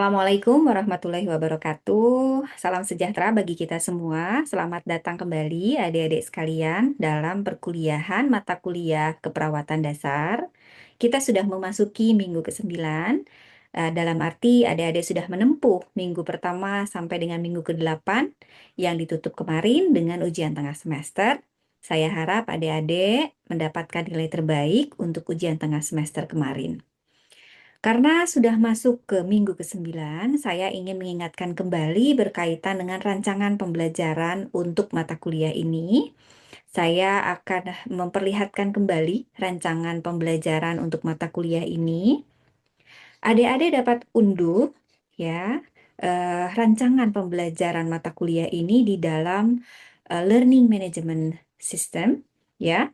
Assalamualaikum warahmatullahi wabarakatuh. Salam sejahtera bagi kita semua. Selamat datang kembali adik-adik sekalian dalam perkuliahan mata kuliah keperawatan dasar. Kita sudah memasuki minggu ke-9. Dalam arti adik-adik sudah menempuh minggu pertama sampai dengan minggu ke-8 yang ditutup kemarin dengan ujian tengah semester. Saya harap adik-adik mendapatkan nilai terbaik untuk ujian tengah semester kemarin. Karena sudah masuk ke minggu ke-9, saya ingin mengingatkan kembali berkaitan dengan rancangan pembelajaran untuk mata kuliah ini. Saya akan memperlihatkan kembali rancangan pembelajaran untuk mata kuliah ini. Adik-adik dapat unduh ya rancangan pembelajaran mata kuliah ini di dalam Learning Management System ya.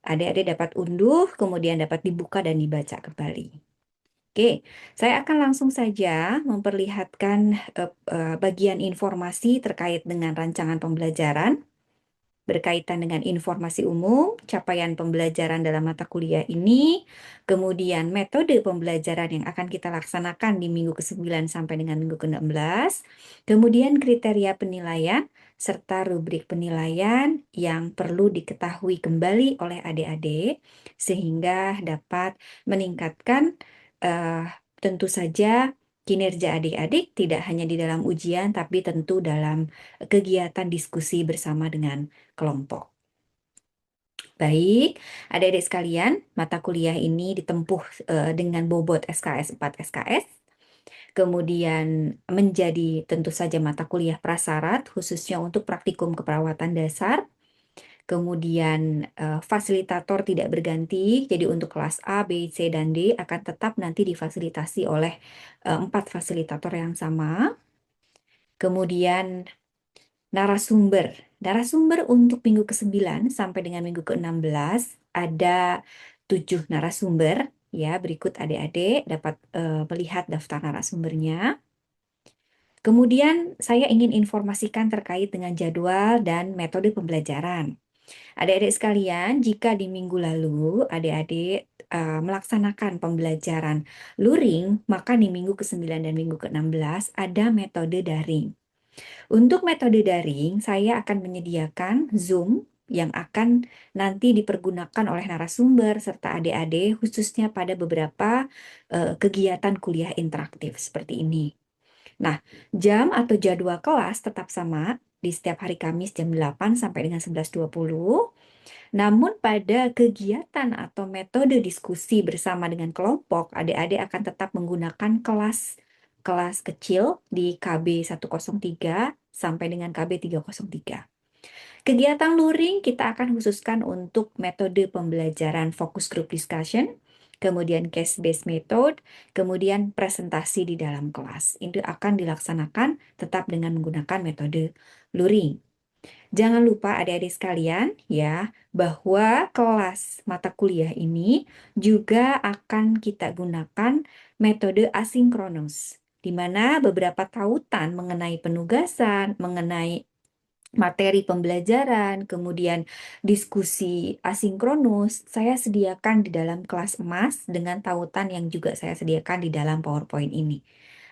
Adik-adik dapat unduh, kemudian dapat dibuka dan dibaca kembali. Oke, saya akan langsung saja memperlihatkan bagian informasi terkait dengan rancangan pembelajaran berkaitan dengan informasi umum, capaian pembelajaran dalam mata kuliah ini, kemudian metode pembelajaran yang akan kita laksanakan di minggu ke-9 sampai dengan minggu ke-16, kemudian kriteria penilaian, serta rubrik penilaian yang perlu diketahui kembali oleh adik-adik sehingga dapat meningkatkan eh, tentu saja kinerja adik-adik tidak hanya di dalam ujian tapi tentu dalam kegiatan diskusi bersama dengan kelompok. Baik, adik-adik sekalian, mata kuliah ini ditempuh dengan bobot SKS 4 SKS. Kemudian menjadi tentu saja mata kuliah prasyarat khususnya untuk praktikum keperawatan dasar. Kemudian fasilitator tidak berganti, jadi untuk kelas A, B, C, dan D akan tetap nanti difasilitasi oleh 4 fasilitator yang sama. Kemudian narasumber. Narasumber untuk minggu ke-9 sampai dengan minggu ke-16 ada 7 narasumber. Ya, berikut adik-adik dapat melihat daftar narasumbernya. Kemudian saya ingin informasikan terkait dengan jadwal dan metode pembelajaran. Adik-adik sekalian, jika di minggu lalu adik-adik melaksanakan pembelajaran luring, maka di minggu ke-9 dan minggu ke-16 ada metode daring. Untuk metode daring, saya akan menyediakan Zoom yang akan nanti dipergunakan oleh narasumber serta adik-adik khususnya pada beberapa kegiatan kuliah interaktif seperti ini. Nah, jam atau jadwal kelas tetap sama di setiap hari Kamis jam 8 sampai dengan 11.20. Namun pada kegiatan atau metode diskusi bersama dengan kelompok, adik-adik akan tetap menggunakan kelas kecil di KB 103 sampai dengan KB 303. Kegiatan luring kita akan khususkan untuk metode pembelajaran focus group discussion, kemudian case-based method, kemudian presentasi di dalam kelas. Itu akan dilaksanakan tetap dengan menggunakan metode luring. Jangan lupa adik-adik sekalian ya, bahwa kelas mata kuliah ini juga akan kita gunakan metode asinkronus, di mana beberapa tautan mengenai penugasan, mengenai materi pembelajaran, kemudian diskusi asinkronus, saya sediakan di dalam kelas emas dengan tautan yang juga saya sediakan di dalam PowerPoint ini.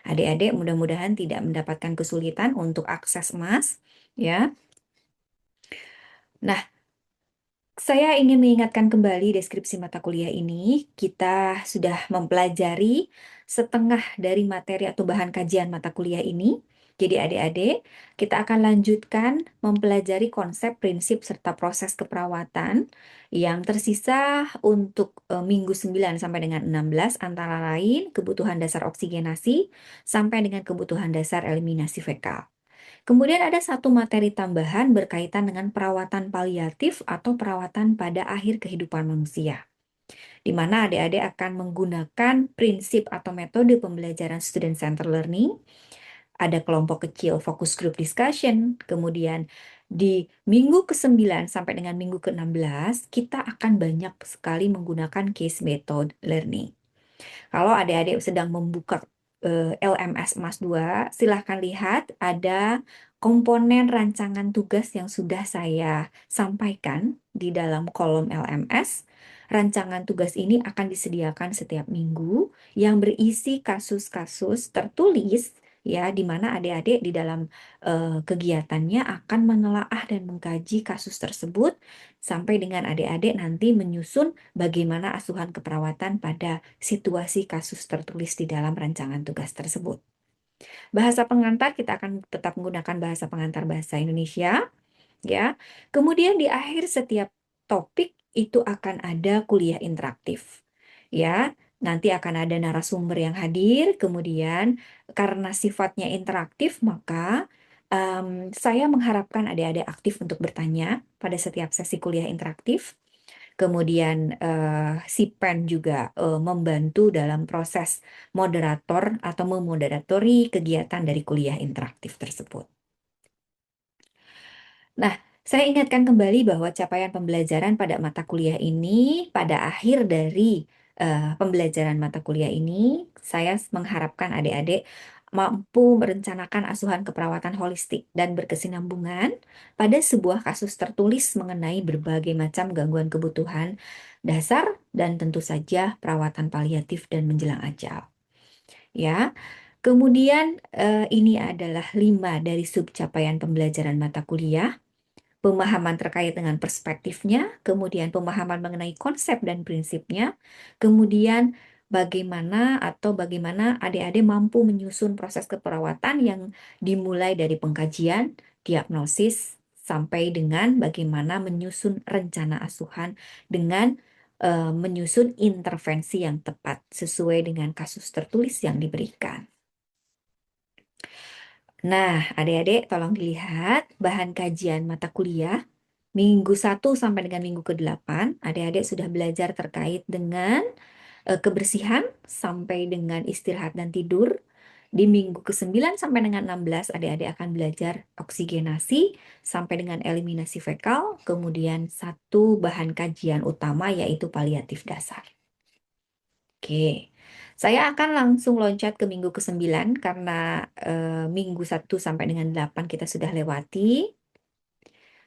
Adik-adik mudah-mudahan tidak mendapatkan kesulitan untuk akses emas, ya. Nah, saya ingin mengingatkan kembali deskripsi mata kuliah ini. Kita sudah mempelajari setengah dari materi atau bahan kajian mata kuliah ini. Jadi adik-adik, kita akan lanjutkan mempelajari konsep, prinsip, serta proses keperawatan yang tersisa untuk minggu 9 sampai dengan 16 antara lain kebutuhan dasar oksigenasi sampai dengan kebutuhan dasar eliminasi fekal. Kemudian ada satu materi tambahan berkaitan dengan perawatan paliatif atau perawatan pada akhir kehidupan manusia, di mana adik-adik akan menggunakan prinsip atau metode pembelajaran student center learning. Ada kelompok kecil focus group discussion, kemudian di minggu ke-9 sampai dengan minggu ke-16, kita akan banyak sekali menggunakan case method learning. Kalau adik-adik sedang membuka LMS Emas 2, silahkan lihat ada komponen rancangan tugas yang sudah saya sampaikan di dalam kolom LMS. Rancangan tugas ini akan disediakan setiap minggu yang berisi kasus-kasus tertulis ya, di mana adik-adik di dalam kegiatannya akan menelaah dan mengkaji kasus tersebut sampai dengan adik-adik nanti menyusun bagaimana asuhan keperawatan pada situasi kasus tertulis di dalam rancangan tugas tersebut. Bahasa pengantar kita akan tetap menggunakan bahasa pengantar bahasa Indonesia, ya. Kemudian di akhir setiap topik itu akan ada kuliah interaktif, ya. Nanti akan ada narasumber yang hadir, kemudian karena sifatnya interaktif, maka saya mengharapkan adik-adik aktif untuk bertanya pada setiap sesi kuliah interaktif. Kemudian si PEN juga membantu dalam proses moderator atau memoderatori kegiatan dari kuliah interaktif tersebut. Nah, saya ingatkan kembali bahwa capaian pembelajaran pada mata kuliah ini, pada akhir dari pembelajaran mata kuliah ini, saya mengharapkan adik-adik mampu merencanakan asuhan keperawatan holistik dan berkesinambungan pada sebuah kasus tertulis mengenai berbagai macam gangguan kebutuhan dasar dan tentu saja perawatan paliatif dan menjelang ajal. Ya, kemudian ini adalah 5 dari sub capaian pembelajaran mata kuliah. Pemahaman terkait dengan perspektifnya, kemudian pemahaman mengenai konsep dan prinsipnya, kemudian bagaimana adik-adik mampu menyusun proses keperawatan yang dimulai dari pengkajian, diagnosis, sampai dengan bagaimana menyusun rencana asuhan dengan menyusun intervensi yang tepat sesuai dengan kasus tertulis yang diberikan. Nah, adik-adik tolong dilihat bahan kajian mata kuliah Minggu 1 sampai dengan minggu ke-8, adik-adik sudah belajar terkait dengan kebersihan sampai dengan istirahat dan tidur. Di minggu ke-9 sampai dengan 16, adik-adik akan belajar oksigenasi sampai dengan eliminasi fekal, kemudian satu bahan kajian utama yaitu paliatif dasar. Oke, saya akan langsung loncat ke minggu ke-9 karena minggu 1 sampai dengan 8 kita sudah lewati.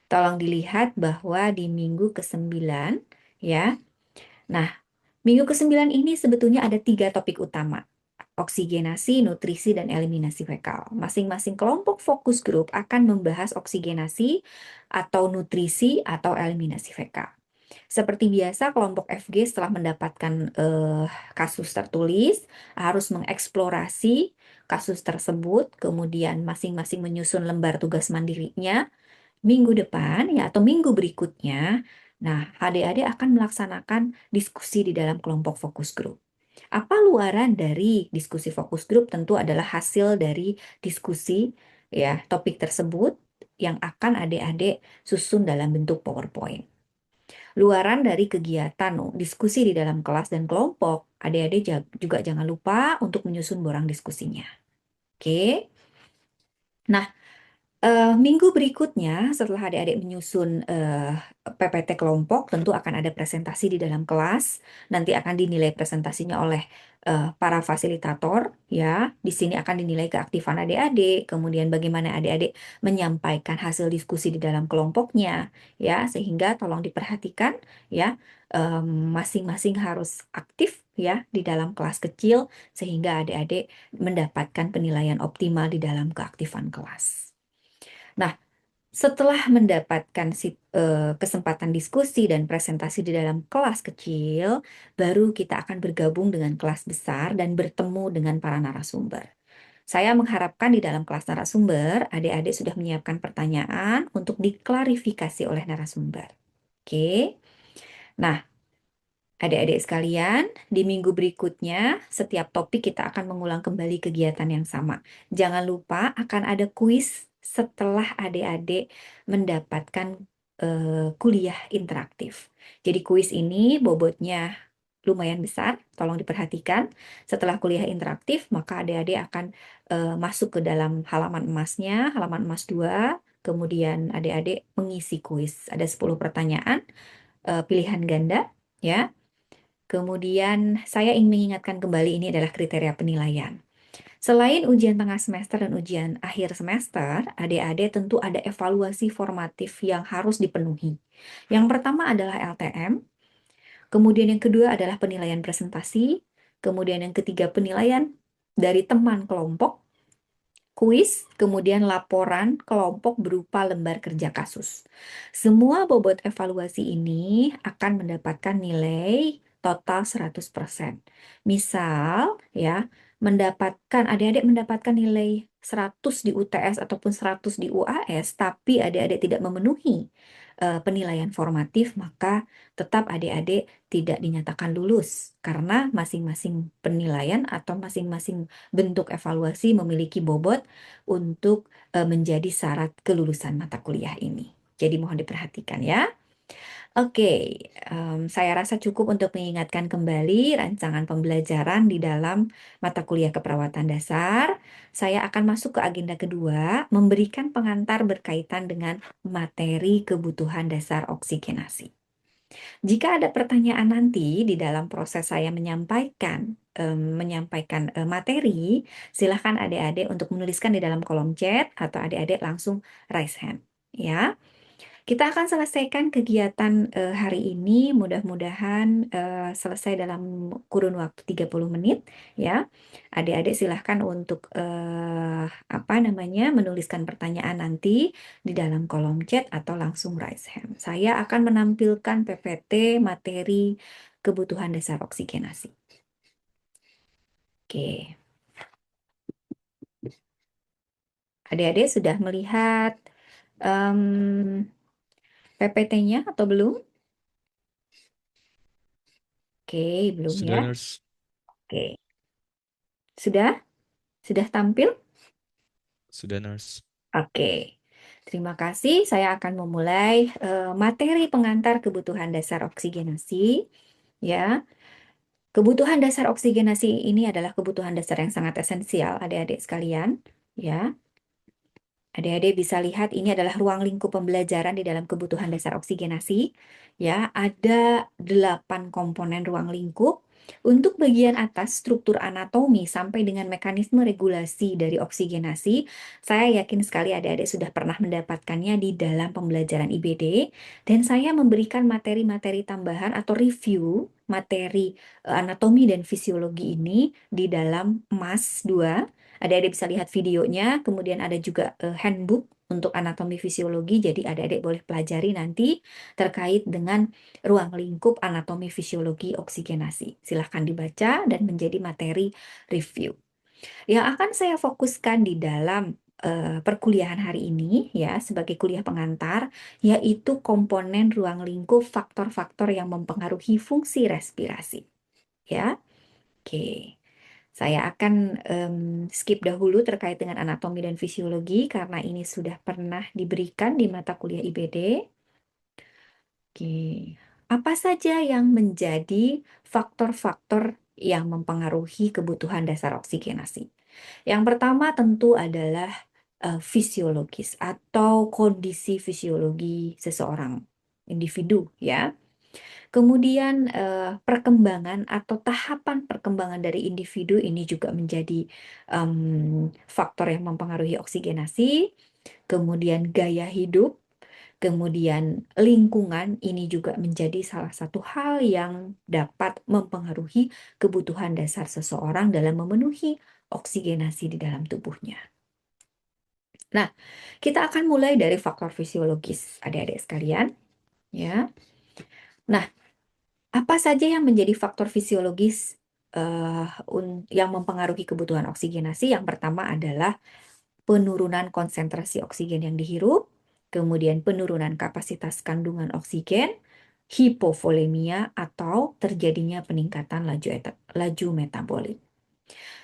Tolong dilihat bahwa di minggu ke-9, ya. Nah, minggu ke-9 ini sebetulnya ada 3 topik utama. Oksigenasi, nutrisi, dan eliminasi fekal. Masing-masing kelompok fokus grup akan membahas oksigenasi atau nutrisi atau eliminasi fekal. Seperti biasa, kelompok FG setelah mendapatkan kasus tertulis harus mengeksplorasi kasus tersebut, kemudian masing-masing menyusun lembar tugas mandirinya. Minggu depan ya atau minggu berikutnya, nah adik-adik akan melaksanakan diskusi di dalam kelompok fokus grup. Apa luaran dari diskusi fokus grup? Tentu adalah hasil dari diskusi ya topik tersebut yang akan adik-adik susun dalam bentuk PowerPoint. Luaran dari kegiatan diskusi di dalam kelas dan kelompok, adik-adik juga jangan lupa untuk menyusun borang diskusinya. Oke. Nah, minggu berikutnya, setelah adik-adik menyusun PPT kelompok, tentu akan ada presentasi di dalam kelas. Nanti akan dinilai presentasinya oleh para fasilitator, ya. Di sini akan dinilai keaktifan adik-adik, kemudian bagaimana adik-adik menyampaikan hasil diskusi di dalam kelompoknya, ya. Sehingga tolong diperhatikan, ya, masing-masing harus aktif, ya, di dalam kelas kecil, sehingga adik-adik mendapatkan penilaian optimal di dalam keaktifan kelas. Nah, setelah mendapatkan kesempatan diskusi dan presentasi di dalam kelas kecil, baru kita akan bergabung dengan kelas besar dan bertemu dengan para narasumber. Saya mengharapkan di dalam kelas narasumber, adik-adik sudah menyiapkan pertanyaan untuk diklarifikasi oleh narasumber. Oke. Nah, adik-adik sekalian, di minggu berikutnya, setiap topik kita akan mengulang kembali kegiatan yang sama. Jangan lupa akan ada kuis setelah adik-adik mendapatkan kuliah interaktif. Jadi kuis ini bobotnya lumayan besar, tolong diperhatikan. Setelah kuliah interaktif, maka adik-adik akan masuk ke dalam halaman emasnya, halaman emas 2, kemudian adik-adik mengisi kuis. Ada 10 pertanyaan, pilihan ganda, ya. Kemudian saya ingin mengingatkan kembali ini adalah kriteria penilaian. Selain ujian tengah semester dan ujian akhir semester, adik-adik tentu ada evaluasi formatif yang harus dipenuhi. Yang pertama adalah LTM, kemudian yang kedua adalah penilaian presentasi, kemudian yang ketiga penilaian dari teman kelompok, kuis, kemudian laporan kelompok berupa lembar kerja kasus. Semua bobot evaluasi ini akan mendapatkan nilai total 100%. Misal, ya, adik-adik mendapatkan nilai 100 di UTS ataupun 100 di UAS, tapi adik-adik tidak memenuhi penilaian formatif, maka tetap adik-adik tidak dinyatakan lulus karena masing-masing penilaian atau masing-masing bentuk evaluasi memiliki bobot untuk menjadi syarat kelulusan mata kuliah ini. Jadi mohon diperhatikan ya. Oke, saya rasa cukup untuk mengingatkan kembali rancangan pembelajaran di dalam mata kuliah keperawatan dasar. Saya akan masuk ke agenda kedua, memberikan pengantar berkaitan dengan materi kebutuhan dasar oksigenasi. Jika ada pertanyaan nanti di dalam proses saya menyampaikan materi, silahkan adik-adik untuk menuliskan di dalam kolom chat atau adik-adik langsung raise hand. Ya, kita akan selesaikan kegiatan hari ini. Mudah-mudahan selesai dalam kurun waktu 30 menit. Ya, adik-adik silahkan untuk menuliskan pertanyaan nanti di dalam kolom chat atau langsung raise hand. Saya akan menampilkan PPT materi kebutuhan dasar oksigenasi. Oke, adik-adik sudah melihat PPT-nya atau belum? Oke, belum ya. Sudah, Nurse. Oke, sudah? Sudah tampil? Sudah, Nurse. Oke, terima kasih. Saya akan memulai materi pengantar kebutuhan dasar oksigenasi. Ya, kebutuhan dasar oksigenasi ini adalah kebutuhan dasar yang sangat esensial, adik-adik sekalian. Ya, adik-adik bisa lihat ini adalah ruang lingkup pembelajaran di dalam kebutuhan dasar oksigenasi. Ya, ada 8 komponen ruang lingkup. Untuk bagian atas, struktur anatomi sampai dengan mekanisme regulasi dari oksigenasi, saya yakin sekali adik-adik sudah pernah mendapatkannya di dalam pembelajaran IBD, dan saya memberikan materi-materi tambahan atau review materi anatomi dan fisiologi ini di dalam MAS 2. Adik-adik bisa lihat videonya, kemudian ada juga handbook untuk anatomi fisiologi, jadi adik-adik boleh pelajari nanti terkait dengan ruang lingkup anatomi fisiologi oksigenasi. Silahkan dibaca dan menjadi materi review. Yang akan saya fokuskan di dalam perkuliahan hari ini ya sebagai kuliah pengantar yaitu komponen ruang lingkup faktor-faktor yang mempengaruhi fungsi respirasi. Ya, oke. Saya akan skip dahulu terkait dengan anatomi dan fisiologi karena ini sudah pernah diberikan di mata kuliah IBD. Oke, apa saja yang menjadi faktor-faktor yang mempengaruhi kebutuhan dasar oksigenasi? Yang pertama tentu adalah fisiologis atau kondisi fisiologi seseorang individu ya. Kemudian perkembangan atau tahapan perkembangan dari individu ini juga menjadi faktor yang mempengaruhi oksigenasi. Kemudian gaya hidup, kemudian lingkungan ini juga menjadi salah satu hal yang dapat mempengaruhi kebutuhan dasar seseorang dalam memenuhi oksigenasi di dalam tubuhnya. Nah, kita akan mulai dari faktor fisiologis, adik-adik sekalian, ya. Nah, apa saja yang menjadi faktor fisiologis yang mempengaruhi kebutuhan oksigenasi? Yang pertama adalah penurunan konsentrasi oksigen yang dihirup, kemudian penurunan kapasitas kandungan oksigen, hipovolemia, atau terjadinya peningkatan laju metabolik.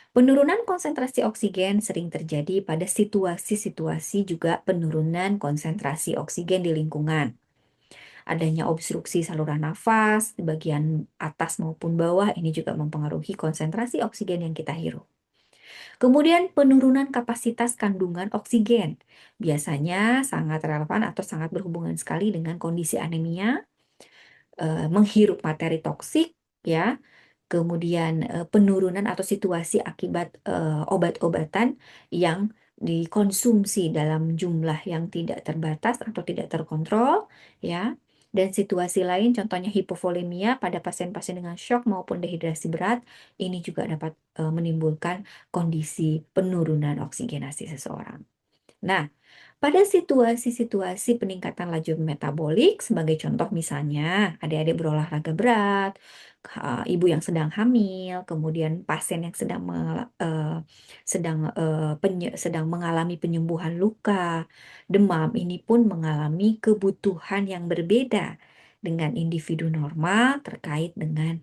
Penurunan konsentrasi oksigen sering terjadi pada situasi-situasi juga penurunan konsentrasi oksigen di lingkungan. Adanya obstruksi saluran nafas di bagian atas maupun bawah ini juga mempengaruhi konsentrasi oksigen yang kita hirup. Kemudian penurunan kapasitas kandungan oksigen. Biasanya sangat relevan atau sangat berhubungan sekali dengan kondisi anemia, menghirup materi toksik, ya, kemudian penurunan atau situasi akibat obat-obatan yang dikonsumsi dalam jumlah yang tidak terbatas atau tidak terkontrol, ya. Dan situasi lain, contohnya hipovolemia pada pasien-pasien dengan shock maupun dehidrasi berat, ini juga dapat menimbulkan kondisi penurunan oksigenasi seseorang. Nah, pada situasi-situasi peningkatan laju metabolik, sebagai contoh misalnya adik-adik berolahraga berat, ibu yang sedang hamil, kemudian pasien yang sedang mengalami penyembuhan luka, demam, ini pun mengalami kebutuhan yang berbeda dengan individu normal terkait dengan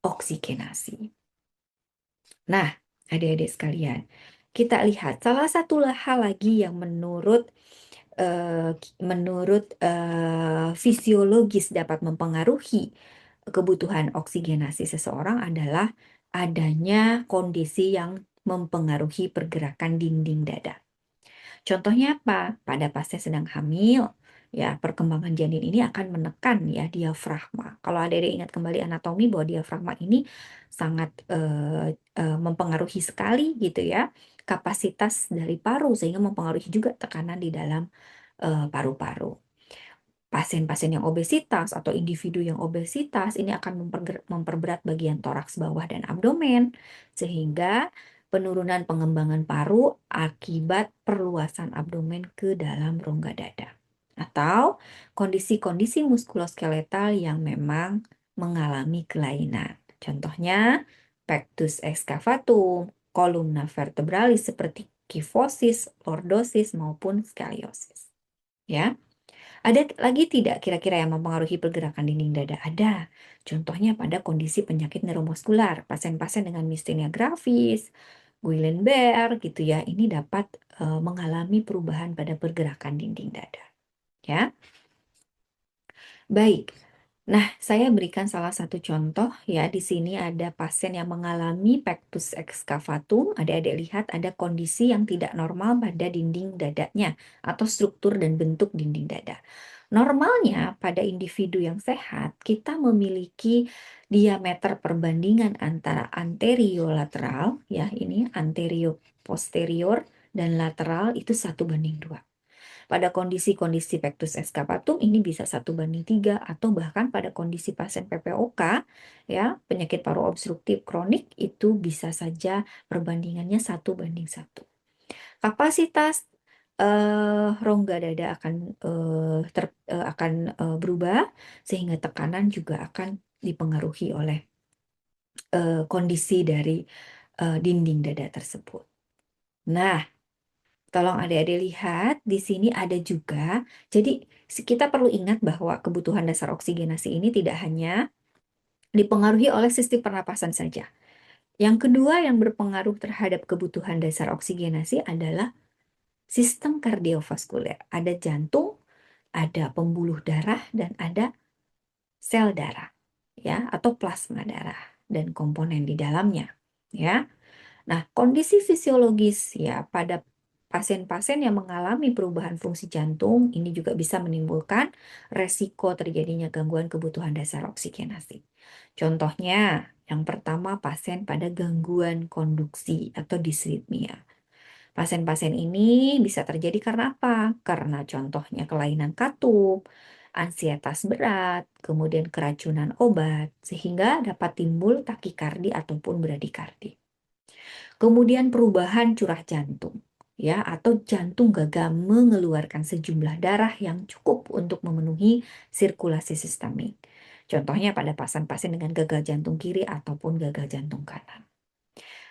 oksigenasi. Nah, adik-adik sekalian, kita lihat salah satu hal lagi yang fisiologis dapat mempengaruhi kebutuhan oksigenasi seseorang adalah adanya kondisi yang mempengaruhi pergerakan dinding dada. Contohnya apa? Pada pasien sedang hamil, ya perkembangan janin ini akan menekan ya diafragma. Kalau adik-adik ingat kembali anatomi bahwa diafragma ini sangat mempengaruhi sekali gitu ya kapasitas dari paru sehingga mempengaruhi juga tekanan di dalam paru-paru. Pasien-pasien yang obesitas atau individu yang obesitas ini akan memperberat bagian toraks bawah dan abdomen sehingga penurunan pengembangan paru akibat perluasan abdomen ke dalam rongga dada. Atau kondisi-kondisi muskuloskeletal yang memang mengalami kelainan. Contohnya pectus excavatum, kolumna vertebralis seperti kifosis, lordosis maupun scoliosis. Ya. Ada lagi tidak kira-kira yang mempengaruhi pergerakan dinding dada? Ada. Contohnya pada kondisi penyakit neuromuskular, pasien-pasien dengan miastenia gravis, Guillain-Barré gitu ya, ini dapat mengalami perubahan pada pergerakan dinding dada. Ya, baik. Nah, saya berikan salah satu contoh ya. Di sini ada pasien yang mengalami pectus excavatum. Adik-adik lihat ada kondisi yang tidak normal pada dinding dadanya atau struktur dan bentuk dinding dada. Normalnya pada individu yang sehat, kita memiliki diameter perbandingan antara anteriolateral, ya ini anterioposterior, dan lateral itu 1:2. Pada kondisi-kondisi pectus excavatum ini bisa 1:3 atau bahkan pada kondisi pasien PPOK ya penyakit paru obstruktif kronik itu bisa saja perbandingannya 1:1. Kapasitas rongga dada akan berubah sehingga tekanan juga akan dipengaruhi oleh kondisi dari dinding dada tersebut. Nah, tolong adik-adik lihat, di sini ada juga, jadi kita perlu ingat bahwa kebutuhan dasar oksigenasi ini tidak hanya dipengaruhi oleh sistem pernapasan saja. Yang kedua yang berpengaruh terhadap kebutuhan dasar oksigenasi adalah sistem kardiovaskuler. Ada jantung, ada pembuluh darah, dan ada sel darah, ya, atau plasma darah dan komponen di dalamnya, ya. Nah, kondisi fisiologis ya pada pasien-pasien yang mengalami perubahan fungsi jantung ini juga bisa menimbulkan resiko terjadinya gangguan kebutuhan dasar oksigenasi. Contohnya, yang pertama pasien pada gangguan konduksi atau disritmia. Pasien-pasien ini bisa terjadi karena apa? Karena contohnya kelainan katup, ansietas berat, kemudian keracunan obat, sehingga dapat timbul takikardi ataupun bradikardi. Kemudian perubahan curah jantung, ya, atau jantung gagal mengeluarkan sejumlah darah yang cukup untuk memenuhi sirkulasi sistemik. Contohnya pada pasien-pasien dengan gagal jantung kiri ataupun gagal jantung kanan.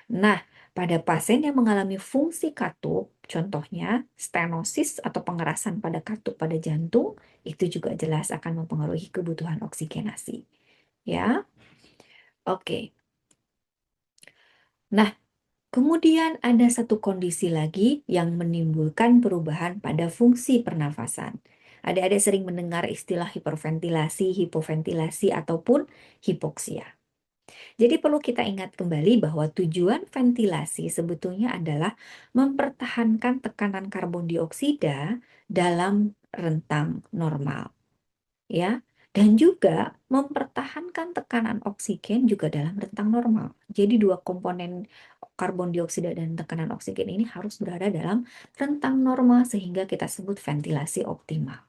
Nah, pada pasien yang mengalami fungsi katup, contohnya stenosis atau pengerasan pada katup pada jantung, itu juga jelas akan mempengaruhi kebutuhan oksigenasi. Ya, oke. Nah, kemudian ada satu kondisi lagi yang menimbulkan perubahan pada fungsi pernafasan. Adik-adik sering mendengar istilah hiperventilasi, hipoventilasi, ataupun hipoksia. Jadi perlu kita ingat kembali bahwa tujuan ventilasi sebetulnya adalah mempertahankan tekanan karbon dioksida dalam rentang normal. Ya, Dan juga mempertahankan tekanan oksigen juga dalam rentang normal. Jadi dua komponen karbon dioksida dan tekanan oksigen ini harus berada dalam rentang normal sehingga kita sebut ventilasi optimal.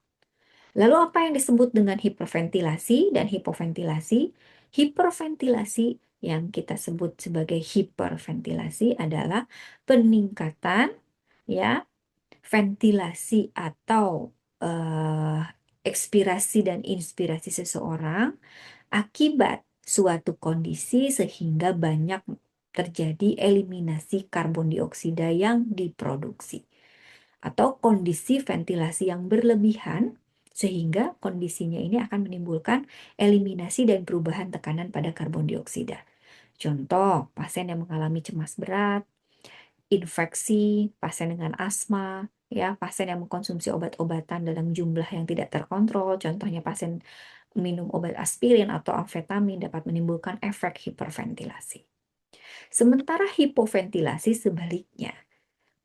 Lalu apa yang disebut dengan hiperventilasi dan hipoventilasi? Hiperventilasi yang kita sebut sebagai hiperventilasi adalah peningkatan ya ventilasi atau eh, ekspirasi dan inspirasi seseorang akibat suatu kondisi sehingga banyak terjadi eliminasi karbon dioksida yang diproduksi atau kondisi ventilasi yang berlebihan sehingga kondisinya ini akan menimbulkan eliminasi dan perubahan tekanan pada karbon dioksida. Contoh, pasien yang mengalami cemas berat, infeksi, pasien dengan asma, ya, pasien yang mengkonsumsi obat-obatan dalam jumlah yang tidak terkontrol, contohnya pasien minum obat aspirin atau amfetamin dapat menimbulkan efek hiperventilasi. Sementara hipoventilasi sebaliknya,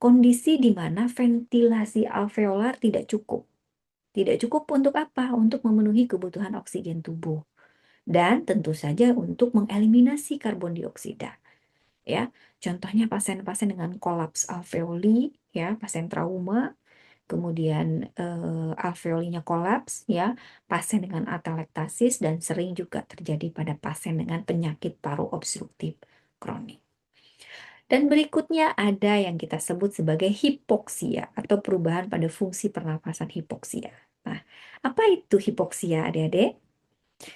kondisi di mana ventilasi alveolar tidak cukup. Tidak cukup untuk apa? Untuk memenuhi kebutuhan oksigen tubuh. Dan tentu saja untuk mengeliminasi karbon dioksida. Ya, contohnya pasien-pasien dengan kolaps alveoli, ya, pasien trauma, kemudian alveolinya kolaps, ya, pasien dengan atelektasis dan sering juga terjadi pada pasien dengan penyakit paru obstruktif kronik. Dan berikutnya ada yang kita sebut sebagai hipoksia atau perubahan pada fungsi pernapasan hipoksia. Nah, apa itu hipoksia, adik-adik?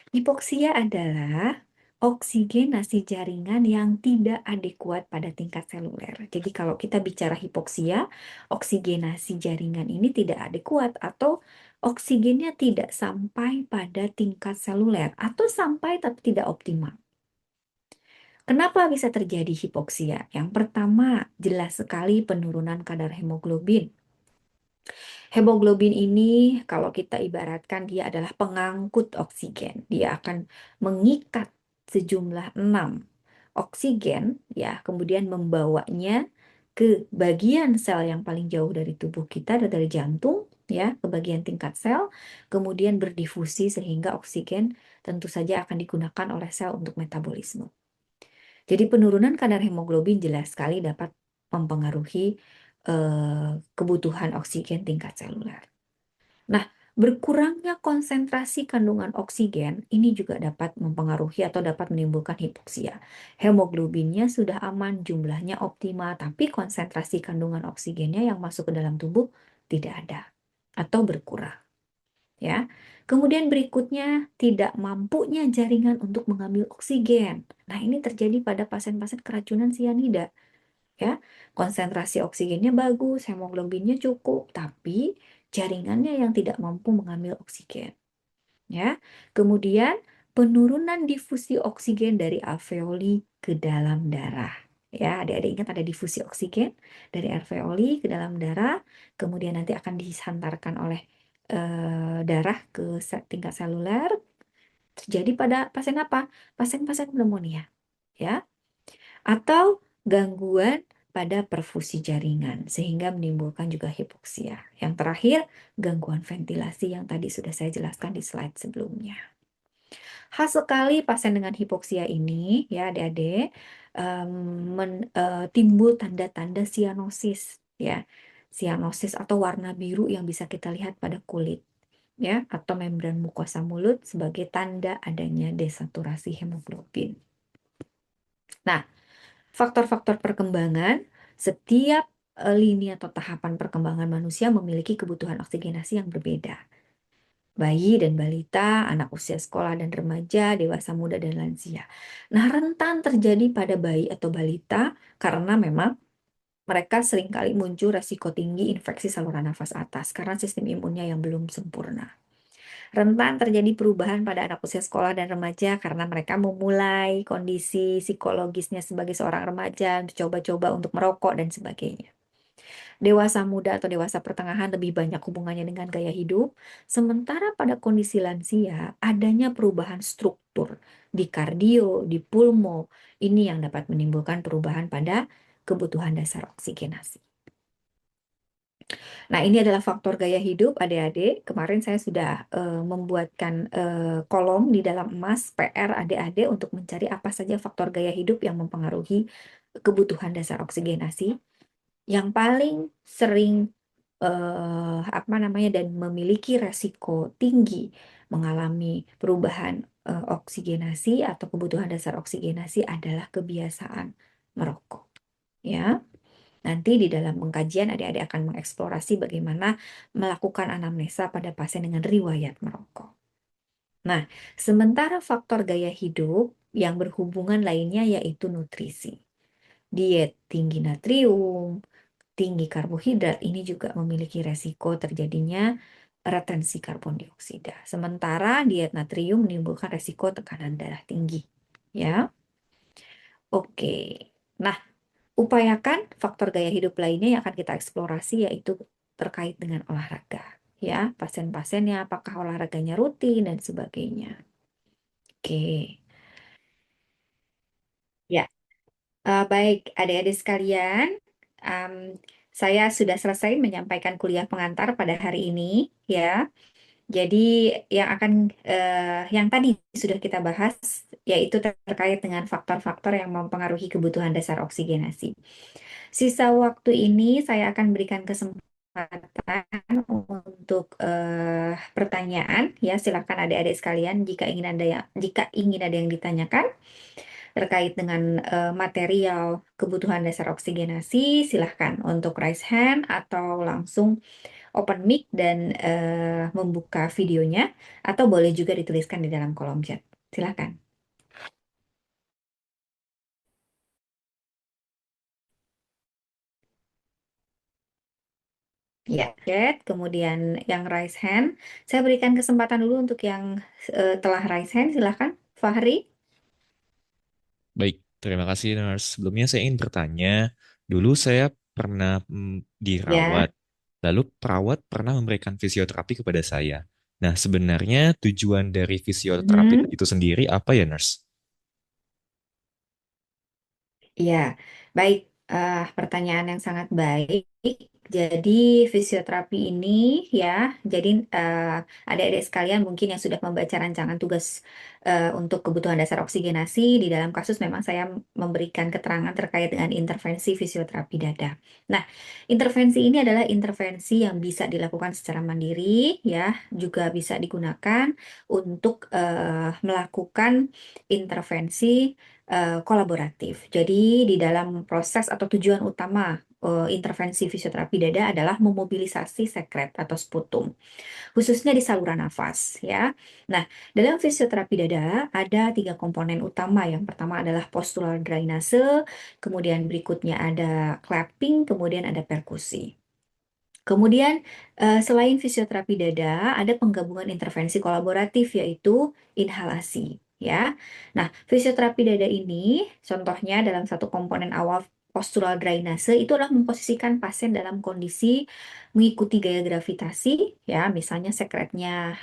Hipoksia adalah oksigenasi jaringan yang tidak adekuat pada tingkat seluler. Jadi kalau kita bicara hipoksia, oksigenasi jaringan ini tidak adekuat atau oksigennya tidak sampai pada tingkat seluler atau sampai tapi tidak optimal. Kenapa bisa terjadi hipoksia? Yang pertama, jelas sekali penurunan kadar hemoglobin. Hemoglobin ini kalau kita ibaratkan dia adalah pengangkut oksigen. Dia akan mengikat sejumlah 6 oksigen ya, kemudian membawanya ke bagian sel yang paling jauh dari tubuh kita, dari jantung ya, ke bagian tingkat sel, kemudian berdifusi sehingga oksigen tentu saja akan digunakan oleh sel untuk metabolisme. Jadi penurunan kadar hemoglobin jelas sekali dapat mempengaruhi kebutuhan oksigen tingkat seluler. Nah, berkurangnya konsentrasi kandungan oksigen ini juga dapat mempengaruhi atau dapat menimbulkan hipoksia. Hemoglobinnya sudah aman, jumlahnya optimal, tapi konsentrasi kandungan oksigennya yang masuk ke dalam tubuh tidak ada atau berkurang. Ya, kemudian berikutnya tidak mampunya jaringan untuk mengambil oksigen. Nah, ini terjadi pada pasien-pasien keracunan sianida. Ya, konsentrasi oksigennya bagus, hemoglobinnya cukup, tapi jaringannya yang tidak mampu mengambil oksigen. Ya, kemudian penurunan difusi oksigen dari alveoli ke dalam darah. Ya, adik-adik ingat ada difusi oksigen dari alveoli ke dalam darah, kemudian nanti akan disantarkan oleh darah ke tingkat seluler. Terjadi pada pasien apa? Pasien-pasien pneumonia. Ya, atau gangguan pada perfusi jaringan sehingga menimbulkan juga hipoksia. Yang terakhir, gangguan ventilasi yang tadi sudah saya jelaskan di slide sebelumnya. Khas sekali pasien dengan hipoksia ini, ya adik-adik, timbul tanda-tanda sianosis, ya, sianosis atau warna biru yang bisa kita lihat pada kulit, ya, atau membran mukosa mulut sebagai tanda adanya desaturasi hemoglobin. Nah, faktor-faktor perkembangan, setiap lini atau tahapan perkembangan manusia memiliki kebutuhan oksigenasi yang berbeda. Bayi dan balita, anak usia sekolah dan remaja, dewasa muda dan lansia. Nah, rentan terjadi pada bayi atau balita karena memang mereka seringkali muncul resiko tinggi infeksi saluran nafas atas karena sistem imunnya yang belum sempurna. Rentan terjadi perubahan pada anak usia sekolah dan remaja karena mereka memulai kondisi psikologisnya sebagai seorang remaja, coba-coba untuk merokok dan sebagainya. Dewasa muda atau dewasa pertengahan lebih banyak hubungannya dengan gaya hidup, sementara pada kondisi lansia adanya perubahan struktur di kardio, di pulmo, ini yang dapat menimbulkan perubahan pada kebutuhan dasar oksigenasi. Nah, ini adalah faktor gaya hidup adik-adik. Kemarin saya sudah membuatkan kolom di dalam emas PR adik-adik untuk mencari apa saja faktor gaya hidup yang mempengaruhi kebutuhan dasar oksigenasi. Yang paling sering apa namanya dan memiliki resiko tinggi mengalami perubahan oksigenasi atau kebutuhan dasar oksigenasi adalah kebiasaan merokok. Ya. Nanti di dalam pengkajian adik-adik akan mengeksplorasi bagaimana melakukan anamnesa pada pasien dengan riwayat merokok. Nah, sementara faktor gaya hidup yang berhubungan lainnya yaitu nutrisi. Diet tinggi natrium, tinggi karbohidrat ini juga memiliki resiko terjadinya retensi karbon dioksida. Sementara diet natrium menimbulkan resiko tekanan darah tinggi. Ya, oke. Nah, upayakan faktor gaya hidup lainnya yang akan kita eksplorasi yaitu terkait dengan olahraga. Ya, pasien-pasiennya apakah olahraganya rutin dan sebagainya. Oke. Ya, baik adik-adik sekalian, em, saya sudah selesai menyampaikan kuliah pengantar pada hari ini, ya. Jadi yang tadi sudah kita bahas yaitu terkait dengan faktor-faktor yang mempengaruhi kebutuhan dasar oksigenasi. Sisa waktu ini saya akan berikan kesempatan untuk pertanyaan, ya. Silakan adik-adik sekalian jika ingin ada yang ditanyakan terkait dengan material kebutuhan dasar oksigenasi, silahkan untuk raise hand atau langsung open mic dan membuka videonya, atau boleh juga dituliskan di dalam kolom chat. Silahkan. Ya, chat, kemudian yang raise hand. Saya berikan kesempatan dulu untuk yang telah raise hand, silahkan. Fahri, Baik, terima kasih Nurse. Sebelumnya saya ingin bertanya, dulu saya pernah dirawat, ya. lalu perawat pernah memberikan fisioterapi kepada saya. Nah, sebenarnya tujuan dari fisioterapi Mhm. itu sendiri apa ya, Nurse? Ya, baik. Pertanyaan yang sangat baik. Jadi fisioterapi ini, ya, jadi adik-adik sekalian mungkin yang sudah membaca rancangan tugas untuk kebutuhan dasar oksigenasi, di dalam kasus memang saya memberikan keterangan terkait dengan intervensi fisioterapi dada. Nah, intervensi ini adalah intervensi yang bisa dilakukan secara mandiri, ya, juga bisa digunakan untuk melakukan intervensi kolaboratif. Jadi di dalam proses atau tujuan utama intervensi fisioterapi dada adalah memobilisasi sekret atau sputum, khususnya di saluran nafas, ya. Nah, dalam fisioterapi dada ada tiga komponen utama. Yang pertama adalah postural drainase, kemudian berikutnya ada clapping, kemudian ada perkusi. Kemudian, selain fisioterapi dada, ada penggabungan intervensi kolaboratif yaitu inhalasi, ya. Nah, fisioterapi dada ini, contohnya dalam satu komponen awal postural drainase itu adalah memposisikan pasien dalam kondisi mengikuti gaya gravitasi, ya. Misalnya sekretnya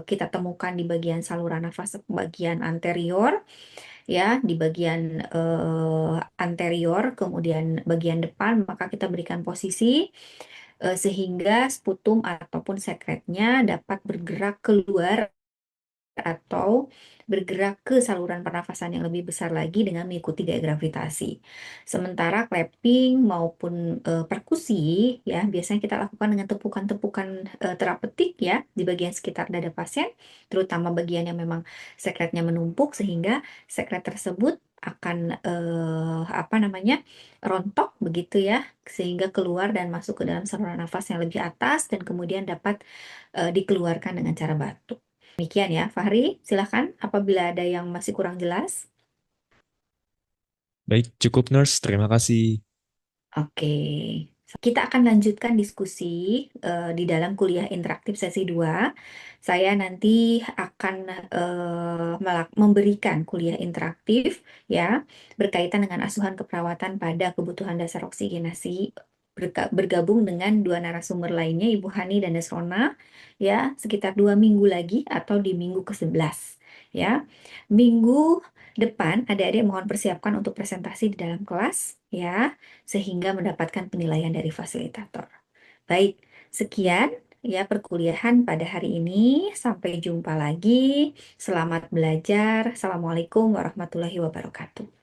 kita temukan di bagian saluran nafas bagian anterior, ya, di bagian anterior, kemudian bagian depan, maka kita berikan posisi sehingga sputum ataupun sekretnya dapat bergerak keluar atau bergerak ke saluran pernafasan yang lebih besar lagi dengan mengikuti gaya gravitasi. Sementara clapping maupun perkusi, ya, biasanya kita lakukan dengan tepukan-tepukan terapeutik, ya, di bagian sekitar dada pasien, terutama bagian yang memang sekretnya menumpuk sehingga sekret tersebut akan apa namanya rontok begitu, ya, sehingga keluar dan masuk ke dalam saluran nafas yang lebih atas dan kemudian dapat dikeluarkan dengan cara batuk. Demikian ya, Fahri, silahkan apabila ada yang masih kurang jelas. Baik, cukup Nurse. Terima kasih. Oke, kita akan lanjutkan diskusi di dalam kuliah interaktif sesi 2. Saya nanti akan memberikan kuliah interaktif, ya, berkaitan dengan asuhan keperawatan pada kebutuhan dasar oksigenasi, bergabung dengan dua narasumber lainnya, Ibu Hani dan Desrona, ya, sekitar 2 minggu lagi atau di minggu ke-11, ya. Minggu depan adik-adik mohon persiapkan untuk presentasi di dalam kelas, ya, sehingga mendapatkan penilaian dari fasilitator. Baik, sekian ya perkuliahan pada hari ini. Sampai jumpa lagi. Selamat belajar. Assalamualaikum warahmatullahi wabarakatuh.